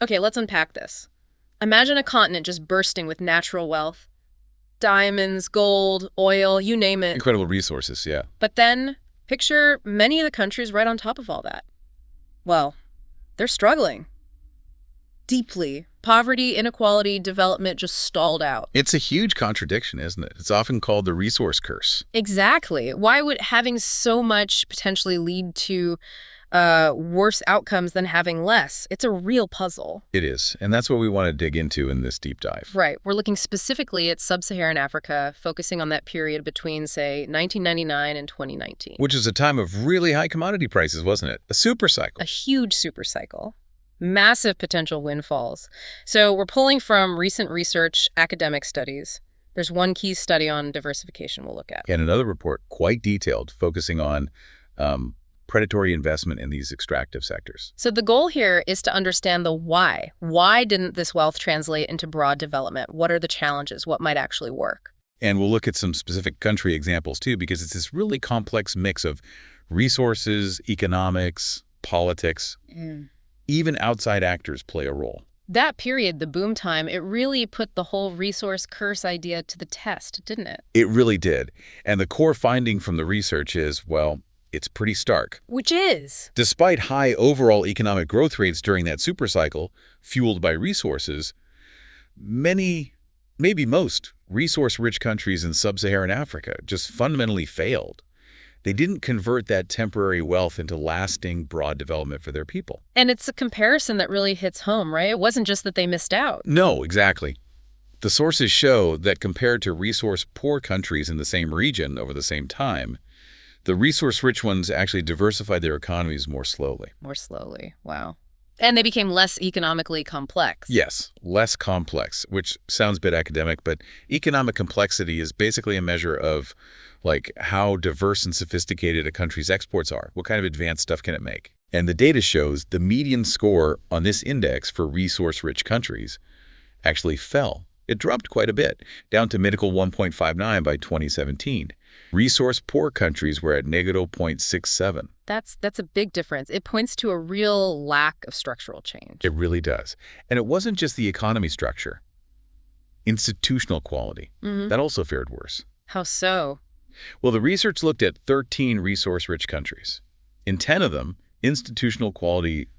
Okay, let's unpack this. Imagine a continent just bursting with natural wealth. Diamonds, gold, oil, you name it. Incredible resources, yeah. But then, picture many of the countries right on top of all that. Well, they're struggling. Deeply. Poverty, inequality, development just stalled out. It's a huge contradiction, isn't it? It's often called the resource curse. Exactly. Why would having so much potentially lead to worse outcomes than having less? It's a real puzzle. It is, and that's what we want to dig into in this deep dive. Right. We're looking specifically at sub-Saharan Africa, focusing on that period between, say, 1999 and 2019. Which is a time of really high commodity prices, wasn't it? A super cycle. A huge super cycle. Massive potential windfalls. So we're pulling from recent research, academic studies. There's one key study on diversification we'll look at. And another report, quite detailed, focusing on predatory investment in these extractive sectors. So the goal here is to understand the why. Why didn't this wealth translate into broad development? What are the challenges? What might actually work? And we'll look at some specific country examples, too, because it's this really complex mix of resources, economics, politics. Even outside actors play a role. That period, the boom time, it really put the whole resource curse idea to the test, didn't it? It really did. And the core finding from the research is, well, it's pretty stark. Which is? Despite high overall economic growth rates during that supercycle, fueled by resources, many, maybe most, resource-rich countries in sub-Saharan Africa just fundamentally failed. They didn't convert that temporary wealth into lasting, broad development for their people. And it's a comparison that really hits home, right? It wasn't just that they missed out. No, exactly. The sources show that compared to resource-poor countries in the same region over the same time, the resource-rich ones actually diversified their economies more slowly. More slowly. Wow. And they became less economically complex. Yes, less complex, which sounds a bit academic, but economic complexity is basically a measure of how diverse and sophisticated a country's exports are. What kind of advanced stuff can it make? And the data shows the median score on this index for resource-rich countries actually fell. It dropped quite a bit, down to medical 1.59 by 2017. Resource-poor countries were at negative 0.67. That's a big difference. It points to a real lack of structural change. It really does. And it wasn't just the economy structure. Institutional quality. That also fared worse. How so? Well, the research looked at 13 resource-rich countries. In 10 of them, institutional quality,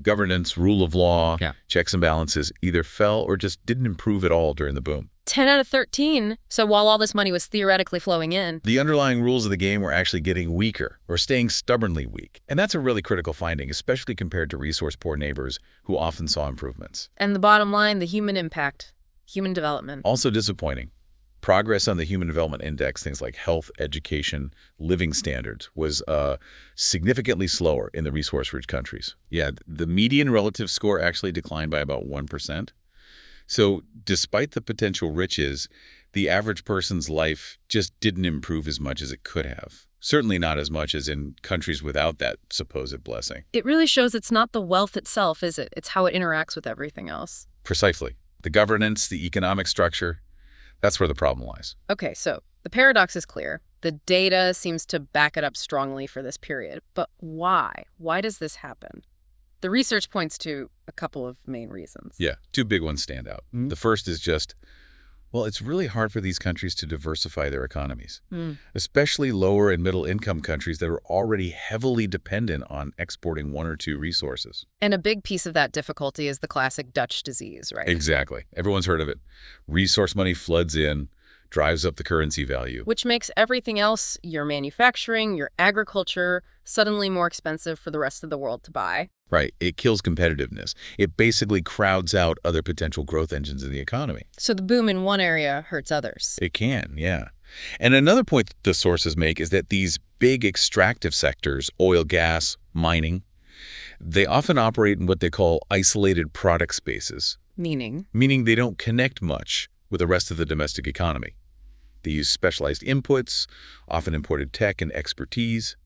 governance, rule of law, checks and balances either fell or just didn't improve at all during the boom. 10 out of 13. So while all this money was theoretically flowing in, the underlying rules of the game were actually getting weaker or staying stubbornly weak. And that's a really critical finding, especially compared to resource-poor neighbors who often saw improvements. And the bottom line, the human impact, human development. Also disappointing. Progress on the Human Development Index, things like health, education, living standards, was significantly slower in the resource-rich countries. Yeah, the median relative score actually declined by about 1%. So despite the potential riches, the average person's life just didn't improve as much as it could have. Certainly not as much as in countries without that supposed blessing. It really shows it's not the wealth itself, is it? It's how it interacts with everything else. Precisely. The governance, the economic structure, that's where the problem lies. Okay, so the paradox is clear. The data seems to back it up strongly for this period. But why? Why does this happen? The research points to a couple of main reasons. Yeah, two big ones stand out. The first is just, it's really hard for these countries to diversify their economies, especially lower and middle income countries that are already heavily dependent on exporting one or two resources. And a big piece of that difficulty is the classic Dutch disease, right? Exactly. Everyone's heard of it. Resource money floods in, drives up the currency value. Which makes everything else, your manufacturing, your agriculture, suddenly more expensive for the rest of the world to buy. Right. It kills competitiveness. It basically crowds out other potential growth engines in the economy. So the boom in one area hurts others. It can, yeah. And another point the sources make is that these big extractive sectors, oil, gas, mining, they often operate in what they call isolated product spaces. Meaning? Meaning they don't connect much with the rest of the domestic economy. They use specialized inputs, often imported tech and expertise.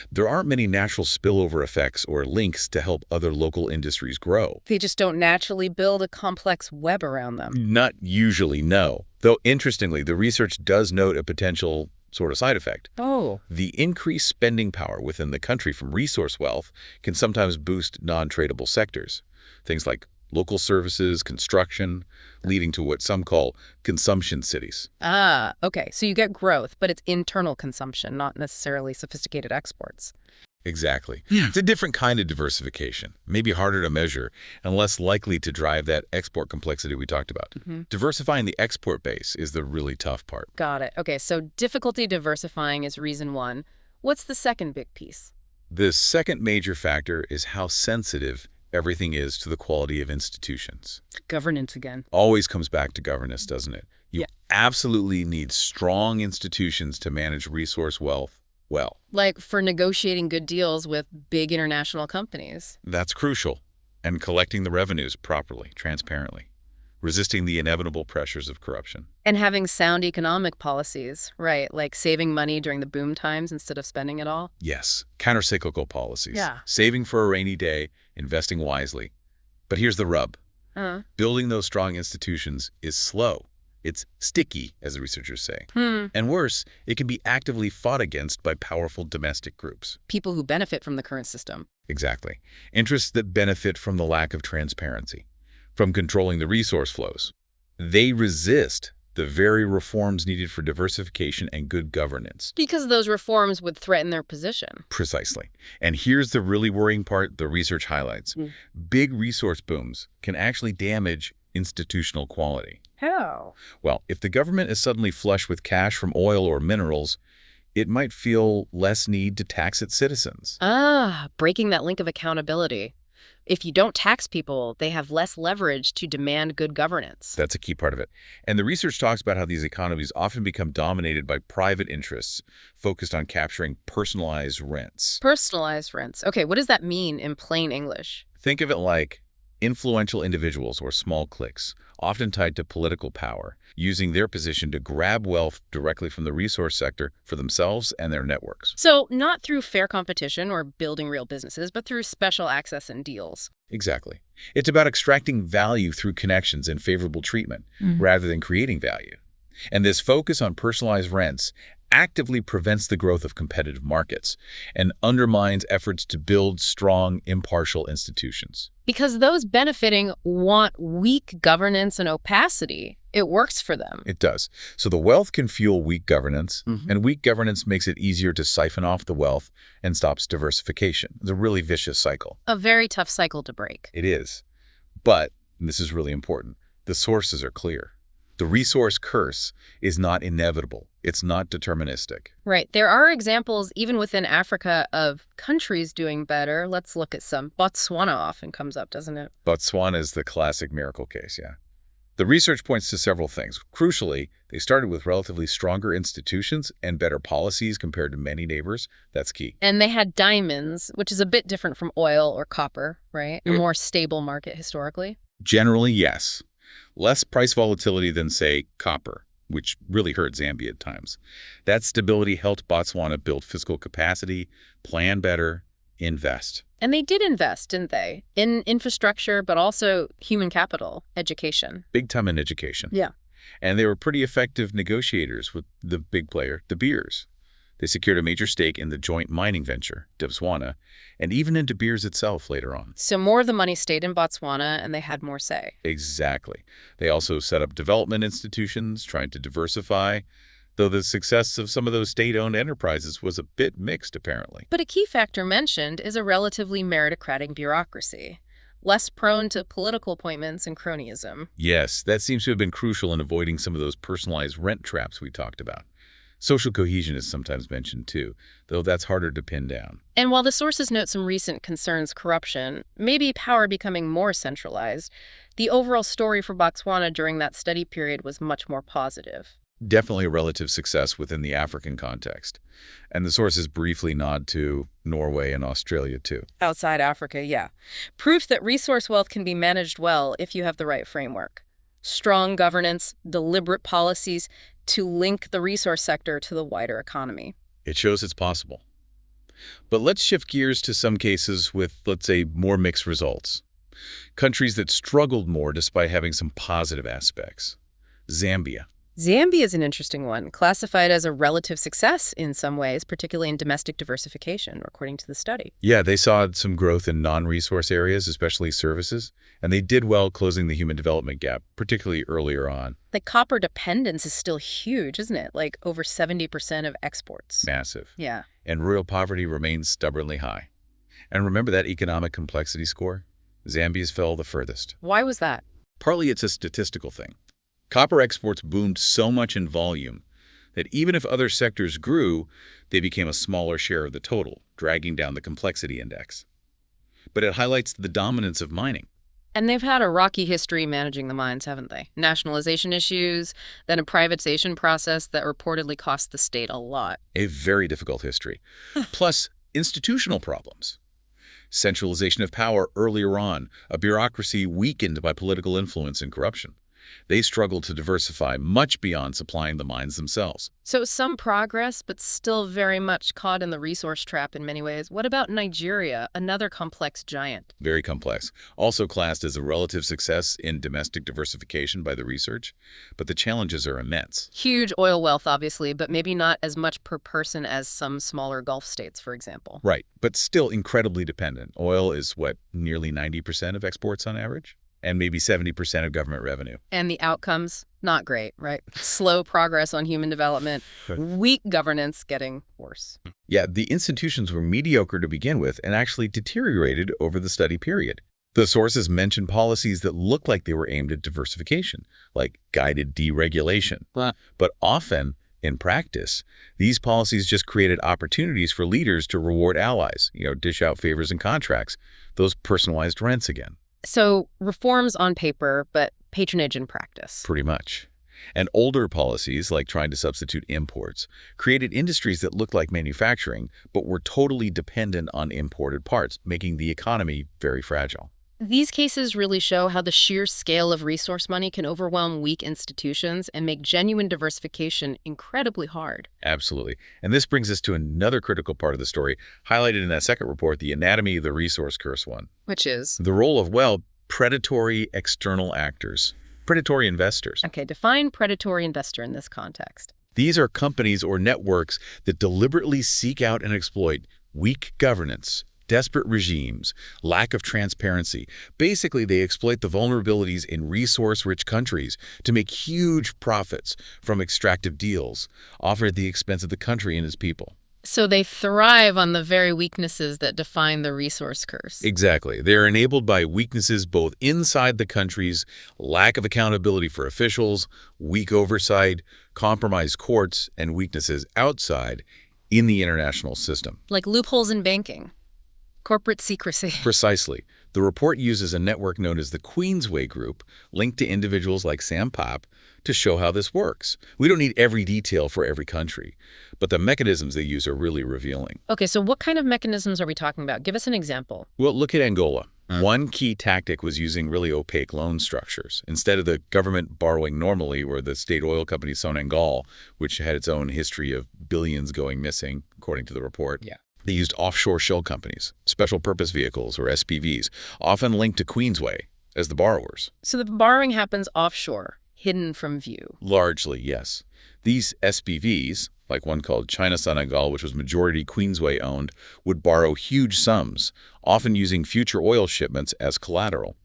There aren't many natural spillover effects or links to help other local industries grow. They just don't naturally build a complex web around them. Not usually, no. Though, interestingly, the research does note a potential sort of side effect. Oh. The increased spending power within the country from resource wealth can sometimes boost non-tradable sectors, things like local services, construction, leading to what some call consumption cities. Ah, okay. So you get growth, but it's internal consumption, not necessarily sophisticated exports. Exactly. Yeah. It's a different kind of diversification, maybe harder to measure and less likely to drive that export complexity we talked about. Diversifying the export base is the really tough part. Got it. Okay, so difficulty diversifying is reason one. What's the second big piece? The second major factor is how sensitive everything is to the quality of institutions. Governance again. Always comes back to governance, doesn't it? You Yeah. absolutely need strong institutions to manage resource wealth well. Like for negotiating good deals with big international companies. That's crucial. And collecting the revenues properly, transparently. Resisting the inevitable pressures of corruption. And having sound economic policies, right, like saving money during the boom times instead of spending it all. Yes, countercyclical policies. Yeah. Saving for a rainy day, investing wisely. But here's the rub. Building those strong institutions is slow. It's sticky, as the researchers say. And worse, it can be actively fought against by powerful domestic groups. People who benefit from the current system. Exactly. Interests that benefit from the lack of transparency, from controlling the resource flows. They resist the very reforms needed for diversification and good governance. Because those reforms would threaten their position. Precisely. And here's the really worrying part the research highlights. Big resource booms can actually damage institutional quality. How? Well, if the government is suddenly flush with cash from oil or minerals, it might feel less need to tax its citizens. Ah, breaking that link of accountability. If you don't tax people, they have less leverage to demand good governance. That's a key part of it. And the research talks about how these economies often become dominated by private interests focused on capturing personalized rents. Personalized rents. Okay, what does that mean in plain English? Think of it like influential individuals or small cliques, often tied to political power, using their position to grab wealth directly from the resource sector for themselves and their networks. So not through fair competition or building real businesses, but through special access and deals. Exactly. It's about extracting value through connections and favorable treatment, rather than creating value. And this focus on personalized rents actively prevents the growth of competitive markets and undermines efforts to build strong, impartial institutions. Because those benefiting want weak governance and opacity. It works for them. It does. So the wealth can fuel weak governance, and weak governance makes it easier to siphon off the wealth and stops diversification. It's a really vicious cycle. A very tough cycle to break. It is. But, and this is really important, the sources are clear. The resource curse is not inevitable. It's not deterministic. Right. There are examples, even within Africa, of countries doing better. Let's look at some. Botswana often comes up, doesn't it? Botswana is the classic miracle case, yeah. The research points to several things. Crucially, they started with relatively stronger institutions and better policies compared to many neighbors. That's key. And they had diamonds, which is a bit different from oil or copper, right? A more stable market historically. Generally, yes. Less price volatility than, say, copper, which really hurt Zambia at times. That stability helped Botswana build fiscal capacity, plan better, invest. And they did invest, didn't they? In infrastructure, but also human capital, education. Big time in education. Yeah. And they were pretty effective negotiators with the big player, De Beers. They secured a major stake in the joint mining venture, Botswana, and even in De Beers itself later on. So more of the money stayed in Botswana, and they had more say. Exactly. They also set up development institutions, trying to diversify, though the success of some of those state-owned enterprises was a bit mixed, apparently. But a key factor mentioned is a relatively meritocratic bureaucracy, less prone to political appointments and cronyism. Yes, that seems to have been crucial in avoiding some of those personalized rent traps we talked about. Social cohesion is sometimes mentioned too, though that's harder to pin down. And while the sources note some recent concerns corruption, maybe power becoming more centralized, the overall story for Botswana during that study period was much more positive. Definitely a relative success within the African context. And the sources briefly nod to Norway and Australia too. Outside Africa, yeah. Proof that resource wealth can be managed well if you have the right framework. Strong governance, deliberate policies to link the resource sector to the wider economy. It shows it's possible. But let's shift gears to some cases with, let's say, more mixed results. Countries that struggled more despite having some positive aspects. Zambia. Zambia is an interesting one, classified as a relative success in some ways, particularly in domestic diversification, according to the study. Yeah, they saw some growth in non-resource areas, especially services, and they did well closing the human development gap, particularly earlier on. The copper dependence is still huge, isn't it? Like over 70% of exports. Massive. Yeah. And rural poverty remains stubbornly high. And remember that economic complexity score? Zambia's fell the furthest. Why was that? Partly it's a statistical thing. Copper exports boomed so much in volume that even if other sectors grew, they became a smaller share of the total, dragging down the complexity index. But it highlights the dominance of mining. And they've had a rocky history managing the mines, haven't they? Nationalization issues, then a privatization process that reportedly cost the state a lot. A very difficult history. Plus, institutional problems. Centralization of power earlier on, a bureaucracy weakened by political influence and corruption. They struggled to diversify much beyond supplying the mines themselves. So some progress, but still very much caught in the resource trap in many ways. What about Nigeria, another complex giant? Very complex. Also classed as a relative success in domestic diversification by the research, but the challenges are immense. Huge oil wealth, obviously, but maybe not as much per person as some smaller Gulf states, for example. Right, but still incredibly dependent. Oil is, what, nearly 90% of exports on average? And maybe 70% of government revenue. And the outcomes, not great, right? Slow progress on human development, weak governance getting worse. Yeah, the institutions were mediocre to begin with and actually deteriorated over the study period. The sources mentioned policies that looked like they were aimed at diversification, like guided deregulation. But often, in practice, these policies just created opportunities for leaders to reward allies, dish out favors and contracts, those personalized rents again. So reforms on paper, but patronage in practice. Pretty much. And older policies, like trying to substitute imports, created industries that looked like manufacturing, but were totally dependent on imported parts, making the economy very fragile. These cases really show how the sheer scale of resource money can overwhelm weak institutions and make genuine diversification incredibly hard. Absolutely. And this brings us to another critical part of the story, highlighted in that second report, the anatomy of the resource curse one. Which is? The role of, predatory external actors, predatory investors. Okay, define predatory investor in this context. These are companies or networks that deliberately seek out and exploit weak governance, desperate regimes, lack of transparency. Basically, they exploit the vulnerabilities in resource-rich countries to make huge profits from extractive deals, often at the expense of the country and its people. So they thrive on the very weaknesses that define the resource curse. Exactly. They are enabled by weaknesses both inside the countries, lack of accountability for officials, weak oversight, compromised courts, and weaknesses outside in the international system. Like loopholes in banking. Corporate secrecy. Precisely. The report uses a network known as the Queensway Group, linked to individuals like Sam Pop, to show how this works. We don't need every detail for every country, but the mechanisms they use are really revealing. Okay, so what kind of mechanisms are we talking about? Give us an example. Well, look at Angola. One key tactic was using really opaque loan structures. Instead of the government borrowing normally, or the state oil company Sonangol, which had its own history of billions going missing, according to the report. Yeah. They used offshore shell companies, special purpose vehicles, or SPVs, often linked to Queensway as the borrowers. So the borrowing happens offshore, hidden from view. Largely, yes. These SPVs, like one called China Sonangol, which was majority Queensway owned, would borrow huge sums, often using future oil shipments as collateral.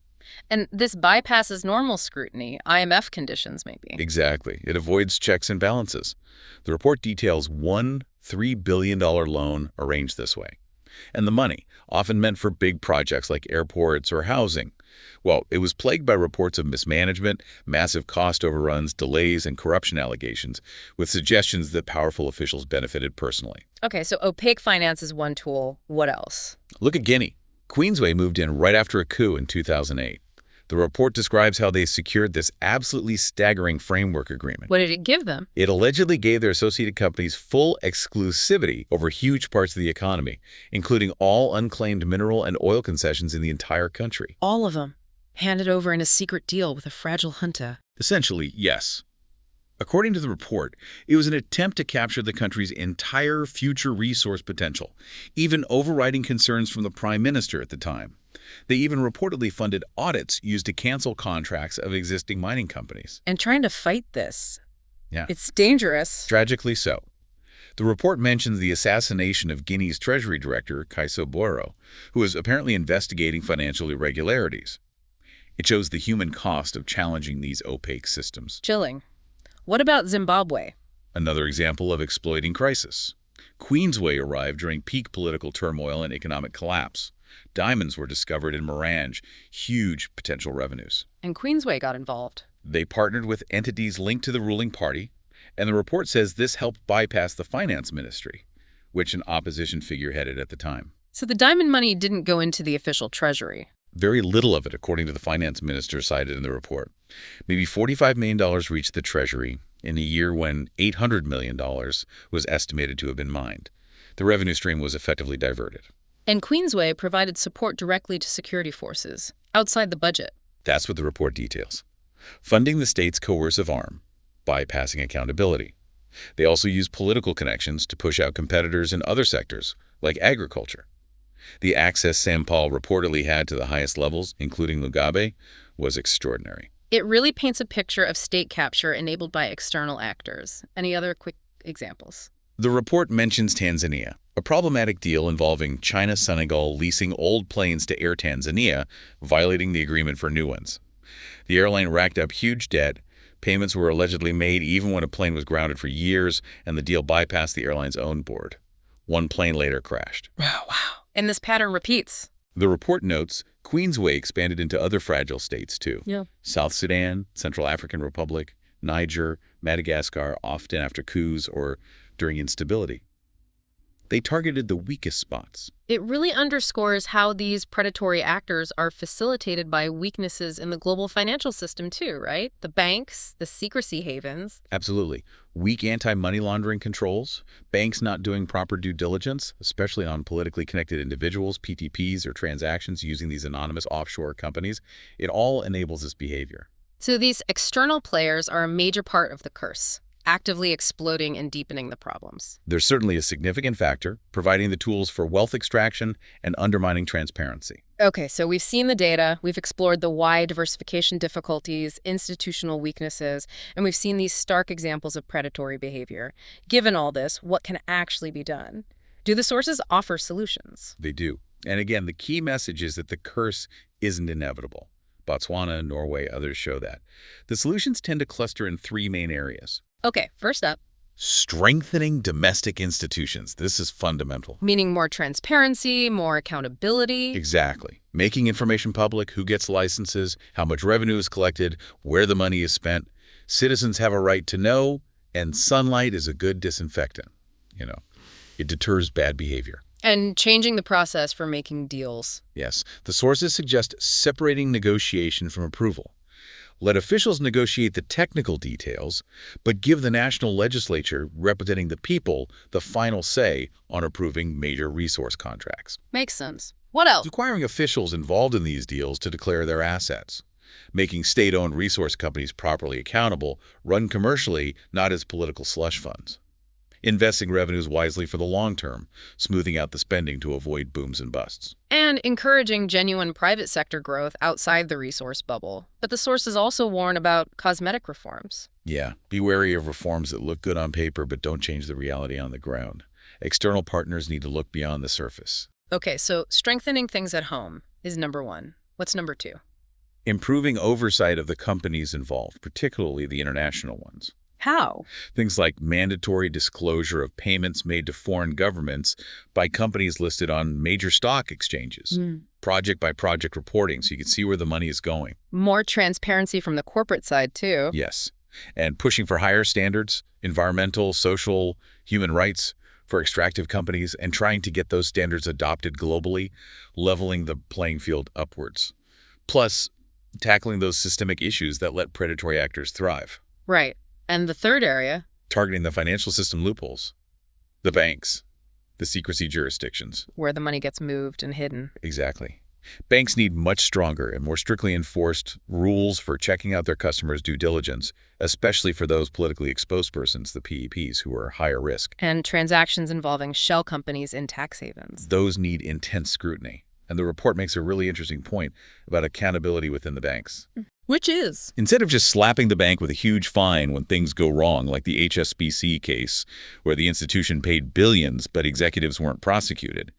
And this bypasses normal scrutiny, IMF conditions maybe. Exactly. It avoids checks and balances. The report details one $3 billion loan arranged this way. And the money, often meant for big projects like airports or housing, well, it was plagued by reports of mismanagement, massive cost overruns, delays, and corruption allegations, with suggestions that powerful officials benefited personally. Okay, so opaque finance is one tool. What else? Look at Guinea. Queensway moved in right after a coup in 2008. The report describes how they secured this absolutely staggering framework agreement. What did it give them? It allegedly gave their associated companies full exclusivity over huge parts of the economy, including all unclaimed mineral and oil concessions in the entire country. All of them. Handed over in a secret deal with a fragile junta. Essentially, yes. According to the report, it was an attempt to capture the country's entire future resource potential, even overriding concerns from the prime minister at the time. They even reportedly funded audits used to cancel contracts of existing mining companies. And trying to fight this, Yeah, It's dangerous. tragically so. The report mentions the assassination of Guinea's Treasury Director, Kaiso Boro, who was apparently investigating financial irregularities. It shows the human cost of challenging these opaque systems. Chilling. What about Zimbabwe? Another example of exploiting crisis. Queensway arrived during peak political turmoil and economic collapse. Diamonds were discovered in Morange, huge potential revenues. And Queensway got involved. They partnered with entities linked to the ruling party, and the report says this helped bypass the finance ministry, which an opposition figure headed at the time. So the diamond money didn't go into the official treasury. Very little of it, according to the finance minister cited in the report. Maybe $45 million reached the treasury in a year when $800 million was estimated to have been mined. The revenue stream was effectively diverted. And Queensway provided support directly to security forces, outside the budget. That's what the report details. Funding the state's coercive arm, bypassing accountability. They also used political connections to push out competitors in other sectors, like agriculture. The access Sampal reportedly had to the highest levels, including Mugabe, was extraordinary. It really paints a picture of state capture enabled by external actors. Any other quick examples? The report mentions Tanzania, a problematic deal involving China-Senegal leasing old planes to Air Tanzania, violating the agreement for new ones. The airline racked up huge debt. Payments were allegedly made even when a plane was grounded for years, and the deal bypassed the airline's own board. One plane later crashed. Wow. And this pattern repeats. The report notes Queensway expanded into other fragile states, too. Yeah. South Sudan, Central African Republic, Niger, Madagascar, often after coups or during instability. They targeted the weakest spots. It really underscores how these predatory actors are facilitated by weaknesses in the global financial system too, right? The banks, the secrecy havens. Absolutely. Weak anti-money laundering controls, banks not doing proper due diligence, especially on politically connected individuals, PTPs, or transactions using these anonymous offshore companies. It all enables this behavior. So these external players are a major part of the curse, actively exploiting and deepening the problems. There's certainly a significant factor, providing the tools for wealth extraction and undermining transparency. Okay, so we've seen the data, we've explored the why diversification difficulties, institutional weaknesses, and we've seen these stark examples of predatory behavior. Given all this, what can actually be done? Do the sources offer solutions? They do. And again, the key message is that the curse isn't inevitable. Botswana, Norway, others show that. The solutions tend to cluster in three main areas. Okay, first up. Strengthening domestic institutions. This is fundamental. Meaning more transparency, more accountability. Exactly. Making information public, who gets licenses, how much revenue is collected, where the money is spent. Citizens have a right to know, and sunlight is a good disinfectant. It deters bad behavior. And changing the process for making deals. Yes, the sources suggest separating negotiation from approval. Let officials negotiate the technical details, but give the national legislature, representing the people, the final say on approving major resource contracts. Makes sense. What else? Requiring officials involved in these deals to declare their assets. Making state-owned resource companies properly accountable, run commercially, not as political slush funds. Investing revenues wisely for the long term, smoothing out the spending to avoid booms and busts. And encouraging genuine private sector growth outside the resource bubble. But the sources also warn about cosmetic reforms. Yeah, be wary of reforms that look good on paper but don't change the reality on the ground. External partners need to look beyond the surface. Okay, so strengthening things at home is number one. What's number two? Improving oversight of the companies involved, particularly the international ones. How? Things like mandatory disclosure of payments made to foreign governments by companies listed on major stock exchanges. Project-by-project reporting so you can see where the money is going. More transparency from the corporate side, too. Yes. And pushing for higher standards, environmental, social, human rights for extractive companies, and trying to get those standards adopted globally, leveling the playing field upwards. Plus, tackling those systemic issues that let predatory actors thrive. Right. And the third area? Targeting the financial system loopholes. The banks. The secrecy jurisdictions. Where the money gets moved and hidden. Exactly. Banks need much stronger and more strictly enforced rules for checking out their customers' due diligence, especially for those politically exposed persons, the PEPs, who are higher risk. And transactions involving shell companies in tax havens. Those need intense scrutiny, And the report makes a really interesting point about accountability within the banks. Which is? Instead of just slapping the bank with a huge fine when things go wrong, like the HSBC case, where the institution paid billions but executives weren't prosecuted,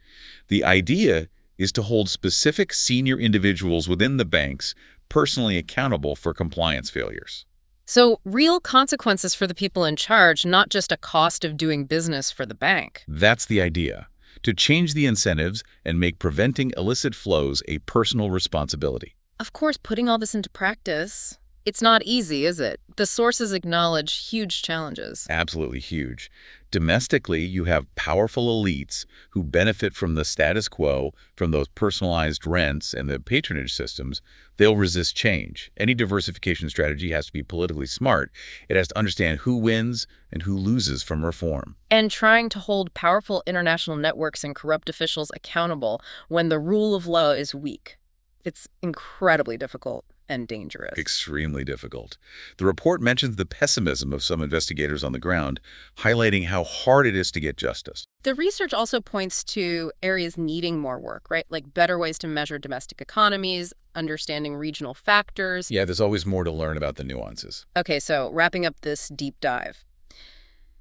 the idea is to hold specific senior individuals within the banks personally accountable for compliance failures. So real consequences for the people in charge, not just a cost of doing business for the bank. That's the idea, to change the incentives and make preventing illicit flows a personal responsibility. Of course, putting all this into practice, it's not easy, is it? The sources acknowledge huge challenges. Absolutely huge. Domestically, you have powerful elites who benefit from the status quo, from those personalized rents and the patronage systems. They'll resist change. Any diversification strategy has to be politically smart. It has to understand who wins and who loses from reform. And trying to hold powerful international networks and corrupt officials accountable when the rule of law is weak. It's incredibly difficult and dangerous. Extremely difficult. The report mentions the pessimism of some investigators on the ground, highlighting how hard it is to get justice. The research also points to areas needing more work, right? Like better ways to measure domestic economies, understanding regional factors. Yeah, there's always more to learn about the nuances. Okay, so wrapping up this deep dive.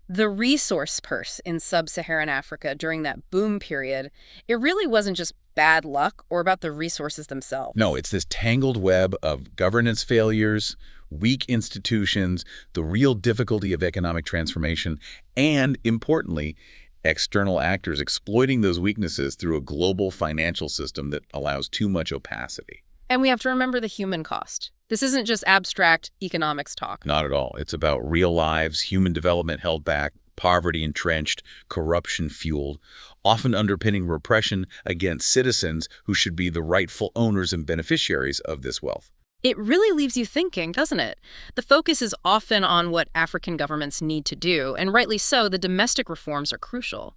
The resource purse in sub-Saharan Africa during that boom period, it really wasn't just bad luck or about the resources themselves. No, it's this tangled web of governance failures, weak institutions, the real difficulty of economic transformation, and, importantly, external actors exploiting those weaknesses through a global financial system that allows too much opacity. And we have to remember the human cost. This isn't just abstract economics talk. Not at all. It's about real lives, human development held back, poverty entrenched, corruption fueled, often underpinning repression against citizens who should be the rightful owners and beneficiaries of this wealth. It really leaves you thinking, doesn't it? The focus is often on what African governments need to do, and rightly so, the domestic reforms are crucial.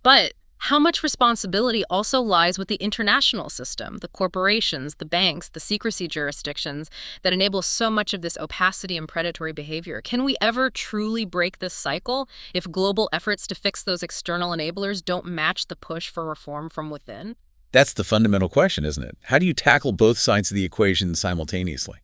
But how much responsibility also lies with the international system, the corporations, the banks, the secrecy jurisdictions that enable so much of this opacity and predatory behavior? Can we ever truly break this cycle if global efforts to fix those external enablers don't match the push for reform from within? That's the fundamental question, isn't it? How do you tackle both sides of the equation simultaneously?